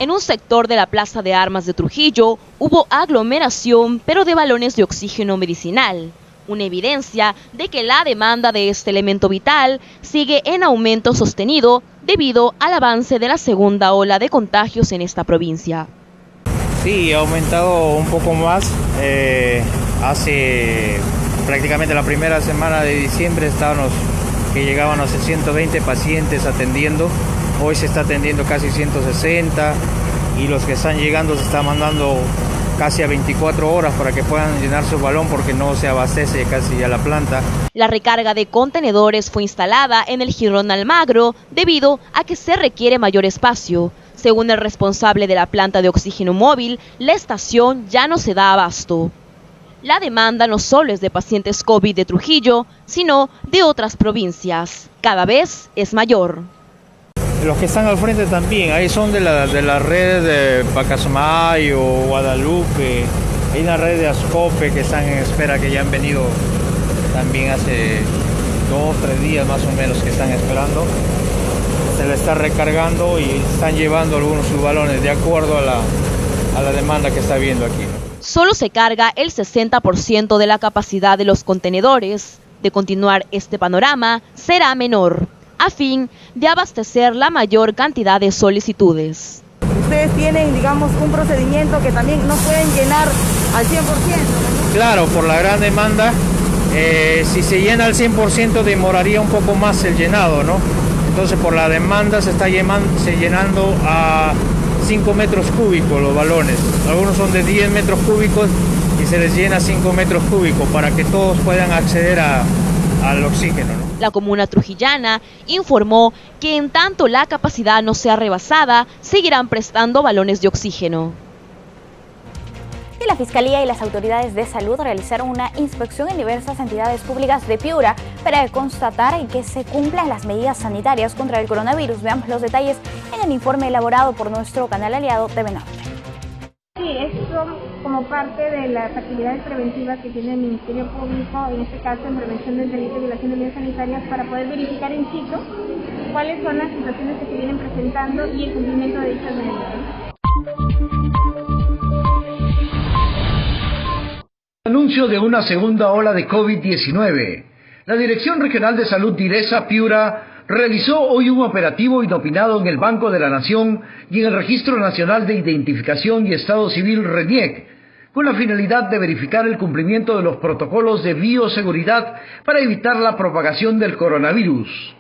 En un sector de la Plaza de Armas de Trujillo hubo aglomeración, pero de balones de oxígeno medicinal. Una evidencia de que la demanda de este elemento vital sigue en aumento sostenido debido al avance de la segunda ola de contagios en esta provincia. Sí, ha aumentado un poco más. Hace prácticamente la primera semana de diciembre estábamos que llegaban a 120 pacientes atendiendo. Hoy se está atendiendo casi 160 y los que están llegando se está mandando casi a 24 horas para que puedan llenar su balón porque no se abastece casi ya la planta. La recarga de contenedores fue instalada en el Jirón Almagro debido a que se requiere mayor espacio. Según el responsable de la planta de oxígeno móvil, la estación ya no se da abasto. La demanda no solo es de pacientes COVID de Trujillo, sino de otras provincias. Cada vez es mayor. Los que están al frente también, ahí son de la red de Pacasmayo, Guadalupe, hay una red de Ascope que están en espera, que ya han venido también hace 2 o 3 días más o menos que están esperando. Se le está recargando y están llevando algunos sus balones de acuerdo a la demanda que está habiendo aquí. Solo se carga el 60% de la capacidad de los contenedores. De continuar este panorama, será menor, a fin de abastecer la mayor cantidad de solicitudes. Ustedes tienen, digamos, un procedimiento que también no pueden llenar al 100%, ¿no? Claro, por la gran demanda, si se llena al 100% demoraría un poco más el llenado, ¿no? Entonces por la demanda se está llenando a 5 metros cúbicos los balones. Algunos son de 10 metros cúbicos y se les llena 5 metros cúbicos para que todos puedan acceder a al oxígeno, ¿no? La comuna trujillana informó que en tanto la capacidad no sea rebasada, seguirán prestando balones de oxígeno. Y la Fiscalía y las autoridades de salud realizaron una inspección en diversas entidades públicas de Piura para constatar que se cumplan las medidas sanitarias contra el coronavirus. Veamos los detalles en el informe elaborado por nuestro canal aliado TV Norte. Sí, esto como parte de las actividades preventivas que tiene el Ministerio Público, en este caso en prevención del delito y violación de medidas sanitarias, para poder verificar in situ cuáles son las situaciones que se vienen presentando y el cumplimiento de dichas medidas. Anuncio de una segunda ola de COVID-19. La Dirección Regional de Salud DIRESA Piura realizó hoy un operativo inopinado en el Banco de la Nación y en el Registro Nacional de Identificación y Estado Civil RENIEC, con la finalidad de verificar el cumplimiento de los protocolos de bioseguridad para evitar la propagación del coronavirus.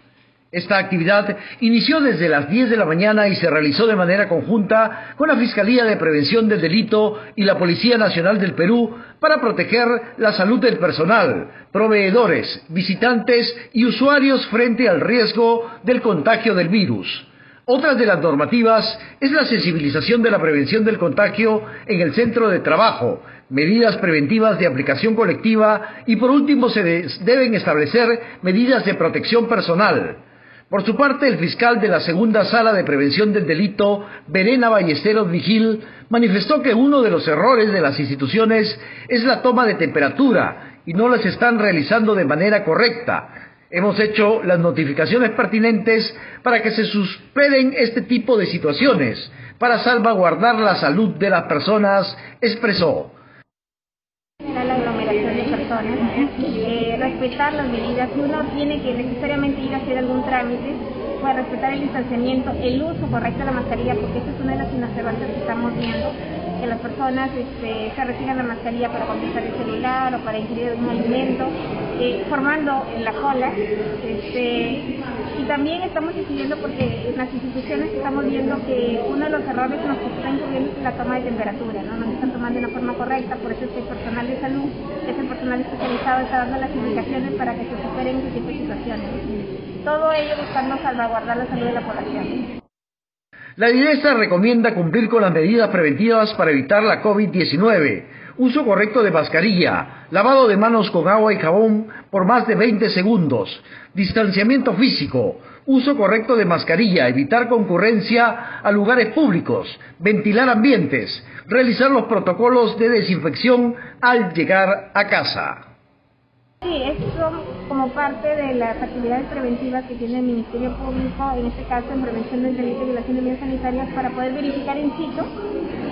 Esta actividad inició desde las 10 de la mañana y se realizó de manera conjunta con la Fiscalía de Prevención del Delito y la Policía Nacional del Perú para proteger la salud del personal, proveedores, visitantes y usuarios frente al riesgo del contagio del virus. Otra de las normativas es la sensibilización de la prevención del contagio en el centro de trabajo, medidas preventivas de aplicación colectiva y por último se deben establecer medidas de protección personal. Por su parte, el fiscal de la Segunda Sala de Prevención del Delito, Verena Ballesteros Vigil, manifestó que uno de los errores de las instituciones es la toma de temperatura y no las están realizando de manera correcta. Hemos hecho las notificaciones pertinentes para que se suspenden este tipo de situaciones, para salvaguardar la salud de las personas, expresó. La aglomeración de personas, respetar las medidas. Si uno tiene que necesariamente ir a hacer algún trámite, pues respetar el distanciamiento, el uso correcto de la mascarilla, porque esa es una de las observaciones que estamos viendo, que las personas se retiran la mascarilla para contestar el celular o para ingerir algún alimento, formando en la cola, y también estamos incidiendo porque en las instituciones estamos viendo que uno de los errores en los que se está incurriendo es la toma de temperatura, ¿no? No se están tomando de una forma correcta, por eso es que el personal de salud, que es el personal especializado, está dando las indicaciones para que se superen ese tipo de situaciones. Todo ello buscando salvaguardar la salud de la población. La DIRESA recomienda cumplir con las medidas preventivas para evitar la COVID-19, uso correcto de mascarilla, lavado de manos con agua y jabón por más de 20 segundos, distanciamiento físico, uso correcto de mascarilla, evitar concurrencia a lugares públicos, ventilar ambientes, realizar los protocolos de desinfección al llegar a casa. Sí, esto como parte de las actividades preventivas que tiene el Ministerio Público, en este caso en prevención del delito y violación de medidas sanitarias, para poder verificar in situ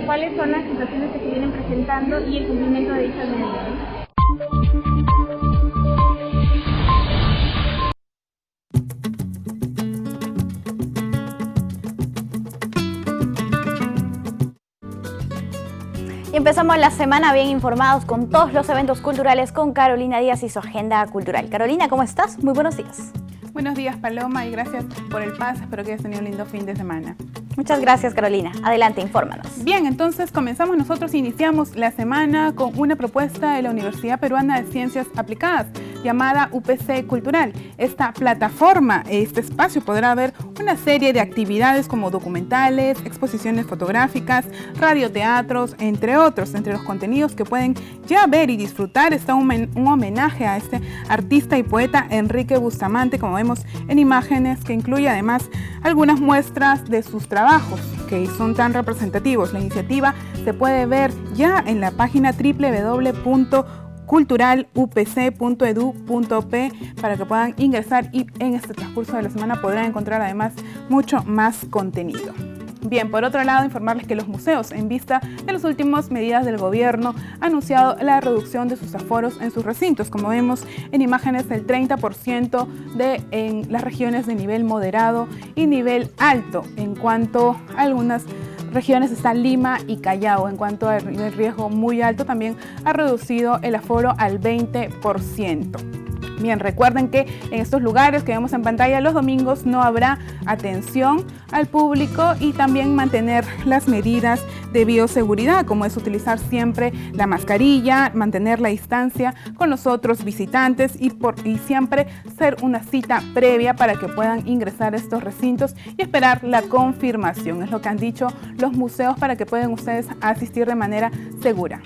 cuáles son las situaciones que se vienen presentando y el cumplimiento de dichas medidas. Y empezamos la semana bien informados con todos los eventos culturales con Carolina Díaz y su agenda cultural. Carolina, ¿cómo estás? Muy buenos días. Buenos días, Paloma, y gracias por el pase. Espero que hayas tenido un lindo fin de semana. Muchas gracias, Carolina. Adelante, infórmanos. Bien, entonces comenzamos nosotros, iniciamos la semana con una propuesta de la Universidad Peruana de Ciencias Aplicadas, llamada UPC Cultural. Esta plataforma, este espacio podrá ver una serie de actividades como documentales, exposiciones fotográficas, radioteatros, entre otros. Entre los contenidos que pueden ya ver y disfrutar está un homenaje a este artista y poeta Enrique Bustamante, como vemos en imágenes, que incluye además algunas muestras de sus trabajos que son tan representativos. La iniciativa se puede ver ya en la página www.culturalupc.edu.p para que puedan ingresar, y en este transcurso de la semana podrán encontrar además mucho más contenido. Bien, por otro lado, informarles que los museos, en vista de las últimas medidas del gobierno, han anunciado la reducción de sus aforos en sus recintos. Como vemos en imágenes, el 30% en las regiones de nivel moderado y nivel alto. En cuanto a algunas regiones están Lima y Callao. En cuanto al nivel riesgo muy alto, también ha reducido el aforo al 20%. Bien, recuerden que en estos lugares que vemos en pantalla los domingos no habrá atención al público y también mantener las medidas de bioseguridad, como es utilizar siempre la mascarilla, mantener la distancia con los otros visitantes y siempre hacer una cita previa para que puedan ingresar a estos recintos y esperar la confirmación. Es lo que han dicho los museos para que puedan ustedes asistir de manera segura.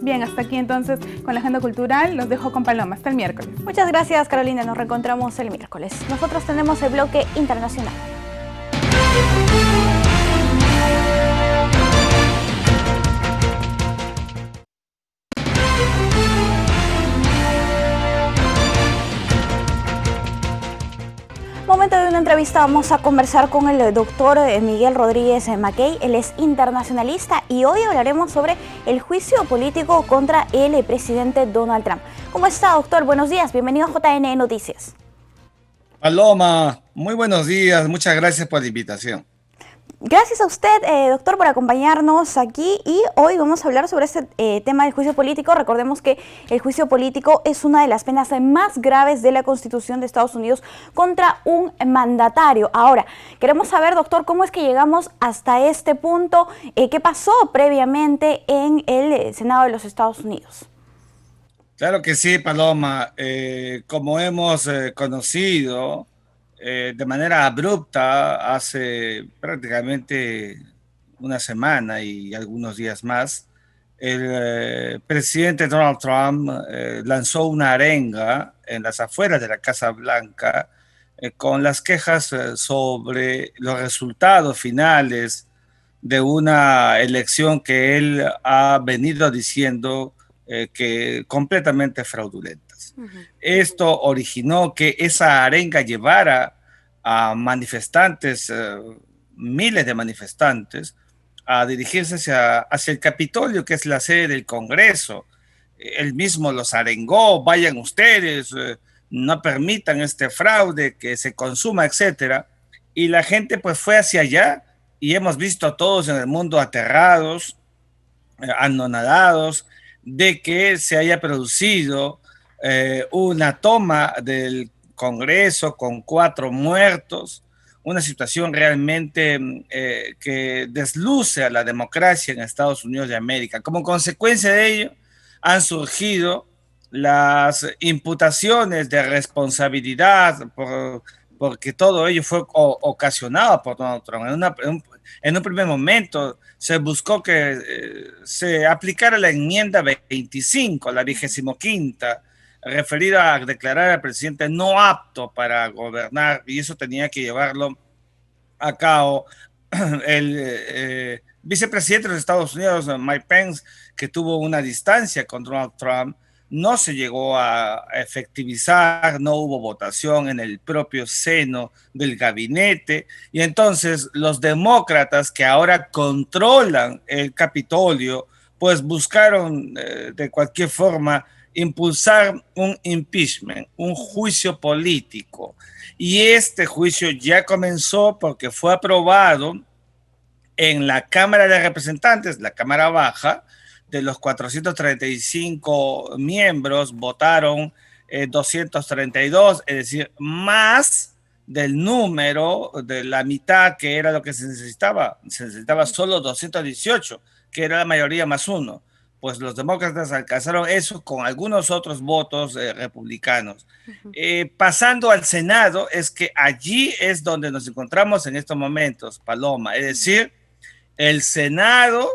Bien, hasta aquí entonces con la agenda cultural. Los dejo con Paloma. Hasta el miércoles. Muchas gracias, Carolina. Nos reencontramos el miércoles. Nosotros tenemos el bloque internacional. Momento de una entrevista, vamos a conversar con el doctor Miguel Rodríguez Mackey. Él es internacionalista y hoy hablaremos sobre el juicio político contra el presidente Donald Trump. ¿Cómo está, doctor? Buenos días, bienvenido a JN Noticias. Paloma, muy buenos días, muchas gracias por la invitación. Gracias a usted, doctor, por acompañarnos aquí y hoy vamos a hablar sobre este tema del juicio político. Recordemos que el juicio político es una de las penas más graves de la Constitución de Estados Unidos contra un mandatario. Ahora, queremos saber, doctor, cómo es que llegamos hasta este punto, qué pasó previamente en el Senado de los Estados Unidos. Claro que sí, Paloma. Como hemos conocido, de manera abrupta hace prácticamente una semana y algunos días más, el presidente Donald Trump lanzó una arenga en las afueras de la Casa Blanca con las quejas sobre los resultados finales de una elección que él ha venido diciendo que completamente fraudulentas. Esto originó que esa arenga llevara a manifestantes, miles de manifestantes, a dirigirse hacia el Capitolio, que es la sede del Congreso. Él mismo los arengó: vayan ustedes, no permitan este fraude, que se consuma, etcétera. Y la gente pues fue hacia allá y hemos visto a todos en el mundo aterrados, anonadados, de que se haya producido una toma del Congreso con 4 muertos, una situación realmente que desluce a la democracia en Estados Unidos de América. Como consecuencia de ello, han surgido las imputaciones de responsabilidad porque todo ello fue ocasionado por Donald Trump. En un primer momento se buscó que se aplicara la enmienda 25, la 25ª, referida a declarar al presidente no apto para gobernar, y eso tenía que llevarlo a cabo el vicepresidente de los Estados Unidos, Mike Pence, que tuvo una distancia con Donald Trump. No se llegó a efectivizar, no hubo votación en el propio seno del gabinete, y entonces los demócratas que ahora controlan el Capitolio, pues buscaron de cualquier forma impulsar un impeachment, un juicio político. Y este juicio ya comenzó porque fue aprobado en la Cámara de Representantes, la Cámara Baja. De los 435 miembros votaron 232, es decir, más del número de la mitad que era lo que se necesitaba. Se necesitaba solo 218, que era la mayoría más 1. Pues los demócratas alcanzaron eso con algunos otros votos republicanos. Pasando al Senado, es que allí es donde nos encontramos en estos momentos, Paloma. Es decir, el Senado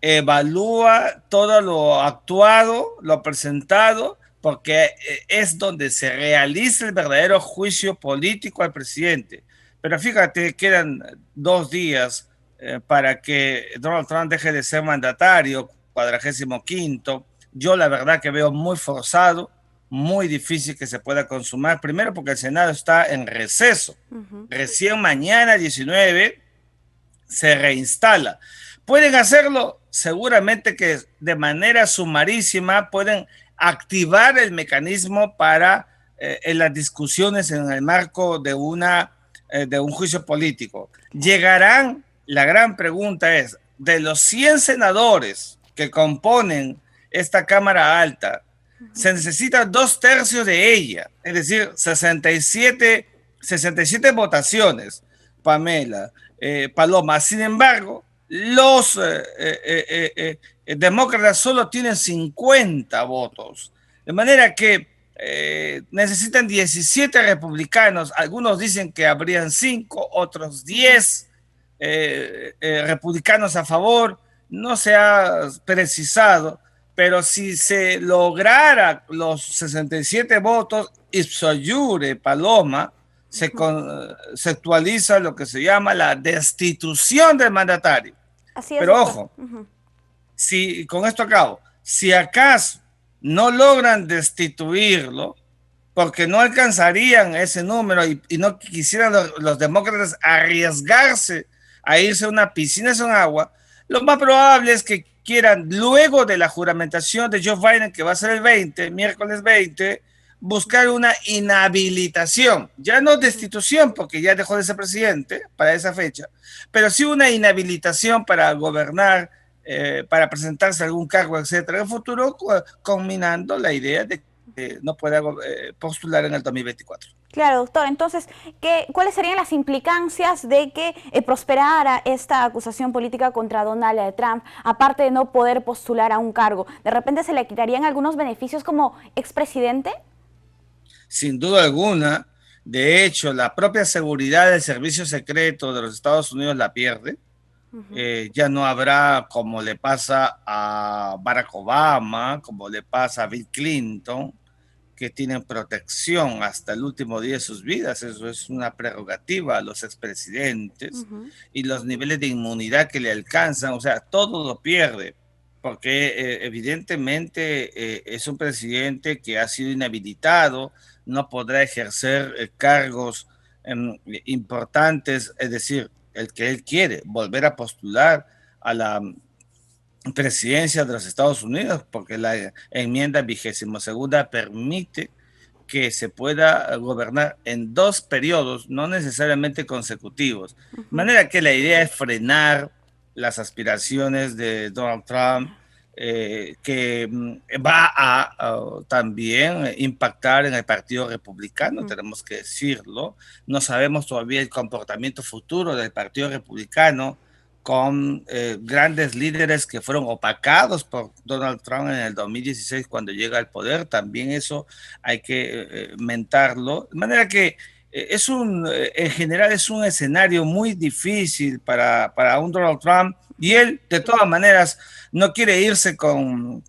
evalúa todo lo actuado, lo presentado, porque es donde se realiza el verdadero juicio político al presidente. Pero fíjate, quedan 2 días para que Donald Trump deje de ser mandatario, 45º. Yo la verdad que veo muy forzado, muy difícil que se pueda consumar, primero porque el Senado está en receso. Recién mañana 19 se reinstala. Pueden hacerlo seguramente que de manera sumarísima, pueden activar el mecanismo para en las discusiones en el marco de un juicio político. ¿Llegarán? La gran pregunta es, de los 100 senadores que componen esta Cámara Alta, se necesitan 2/3 de ella, es decir, 67 votaciones, Pamela, Paloma. Sin embargo, los demócratas solo tienen 50 votos, de manera que necesitan 17 republicanos. Algunos dicen que habrían 5, otros 10 republicanos a favor. No se ha precisado, pero si se lograra los 67 votos, ipso iure, Paloma, se actualiza lo que se llama la destitución del mandatario. Así es, pero doctor. ojo, si con esto acabo, si acaso no logran destituirlo, porque no alcanzarían ese número y no quisieran los demócratas arriesgarse a irse a una piscina sin agua, lo más probable es que quieran, luego de la juramentación de Joe Biden, que va a ser el miércoles 20, buscar una inhabilitación, ya no destitución, porque ya dejó de ser presidente para esa fecha, pero sí una inhabilitación para gobernar, para presentarse a algún cargo, etcétera, en el futuro, combinando la idea de que no pueda postular en el 2024. Claro, doctor. Entonces, ¿cuáles serían las implicancias de que prosperara esta acusación política contra Donald Trump, aparte de no poder postular a un cargo? ¿De repente se le quitarían algunos beneficios como expresidente? Sin duda alguna. De hecho, la propia seguridad del servicio secreto de los Estados Unidos la pierde. Ya no habrá, como le pasa a Barack Obama, como le pasa a Bill Clinton, que tienen protección hasta el último día de sus vidas. Eso es una prerrogativa a los expresidentes, y los niveles de inmunidad que le alcanzan, o sea, todo lo pierde, porque evidentemente es un presidente que ha sido inhabilitado, no podrá ejercer cargos importantes, es decir, el que él quiere, volver a postular a la presidencia de los Estados Unidos, porque la enmienda 22ª permite que se pueda gobernar en 2 periodos, no necesariamente consecutivos. De manera que la idea es frenar las aspiraciones de Donald Trump, que va a también impactar en el Partido Republicano, tenemos que decirlo. No sabemos todavía el comportamiento futuro del Partido Republicano, con grandes líderes que fueron opacados por Donald Trump en el 2016 cuando llega al poder. También eso hay que mentarlo. De manera que en general es un escenario muy difícil para un Donald Trump, y él de todas maneras no quiere irse con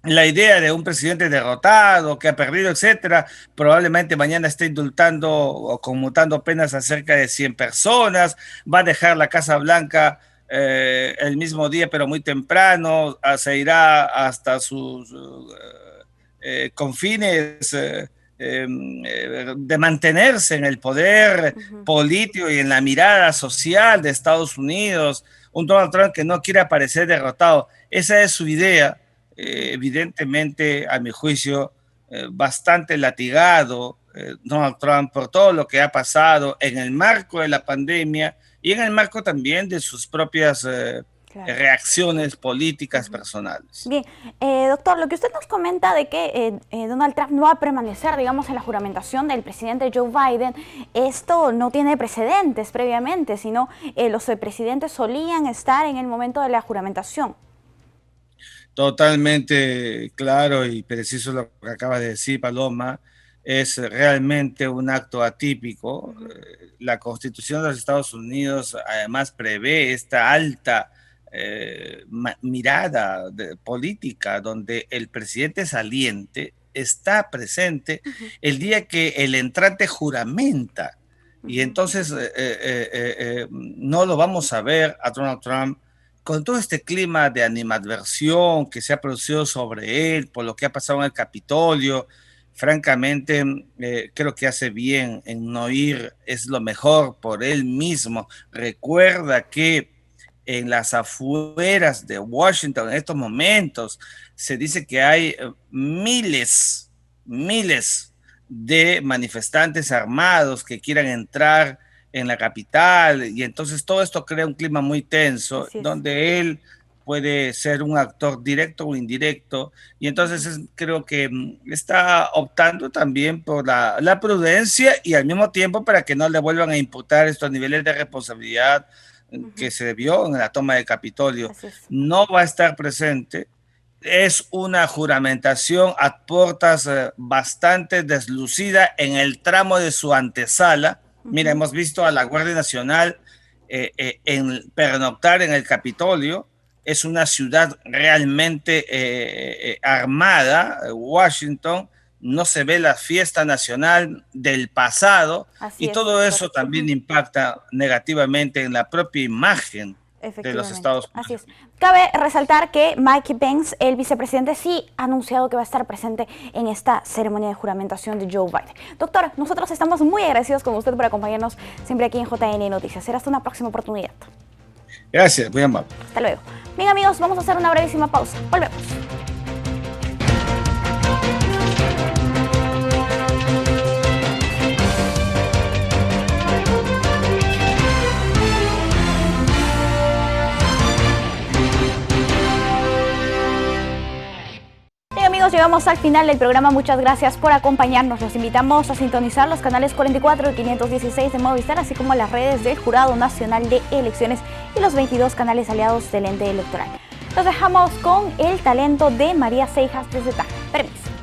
la idea de un presidente derrotado, que ha perdido, etcétera. Probablemente mañana esté indultando o conmutando penas a cerca de 100 personas, va a dejar la Casa Blanca el mismo día, pero muy temprano, se irá hasta sus confines de mantenerse en el poder político y en la mirada social de Estados Unidos. Un Donald Trump que no quiere aparecer derrotado. Esa es su idea. Evidentemente, a mi juicio, bastante latigado Donald Trump por todo lo que ha pasado en el marco de la pandemia y en el marco también de sus propias reacciones políticas personales. Bien, doctor, lo que usted nos comenta de que Donald Trump no va a permanecer, digamos, en la juramentación del presidente Joe Biden, esto no tiene precedentes previamente, sino los presidentes solían estar en el momento de la juramentación. Totalmente claro y preciso lo que acaba de decir Paloma. Es realmente un acto atípico. La Constitución de los Estados Unidos además prevé esta alta mirada política, donde el presidente saliente está presente el día que el entrante juramenta, y entonces no lo vamos a ver a Donald Trump con todo este clima de animadversión que se ha producido sobre él por lo que ha pasado en el Capitolio. Francamente, creo que hace bien en no ir, es lo mejor por él mismo. Recuerda que en las afueras de Washington en estos momentos se dice que hay miles de manifestantes armados que quieran entrar en la capital, y entonces todo esto crea un clima muy tenso, donde él puede ser un actor directo o indirecto, y entonces creo que está optando también por la prudencia y al mismo tiempo para que no le vuelvan a imputar estos niveles de responsabilidad que se vio en la toma del Capitolio. No va a estar presente. Es una juramentación a puertas bastante deslucida en el tramo de su antesala. Mira, hemos visto a la Guardia Nacional pernoctar en el Capitolio. Es una ciudad realmente armada, Washington. No se ve la fiesta nacional del pasado y todo eso también impacta negativamente en la propia imagen de los Estados Unidos. Así es. Cabe resaltar que Mike Pence, el vicepresidente, sí ha anunciado que va a estar presente en esta ceremonia de juramentación de Joe Biden. Doctor, nosotros estamos muy agradecidos con usted por acompañarnos siempre aquí en JN Noticias. Será hasta una próxima oportunidad. Gracias, muy amable. Hasta luego. Bien, amigos, vamos a hacer una brevísima pausa. Volvemos. Amigos, llegamos al final del programa. Muchas gracias por acompañarnos. Los invitamos a sintonizar los canales 44 y 516 de Movistar, así como las redes del Jurado Nacional de Elecciones y los 22 canales aliados del ente electoral. Los dejamos con el talento de María Seijas desde Taja. Permiso.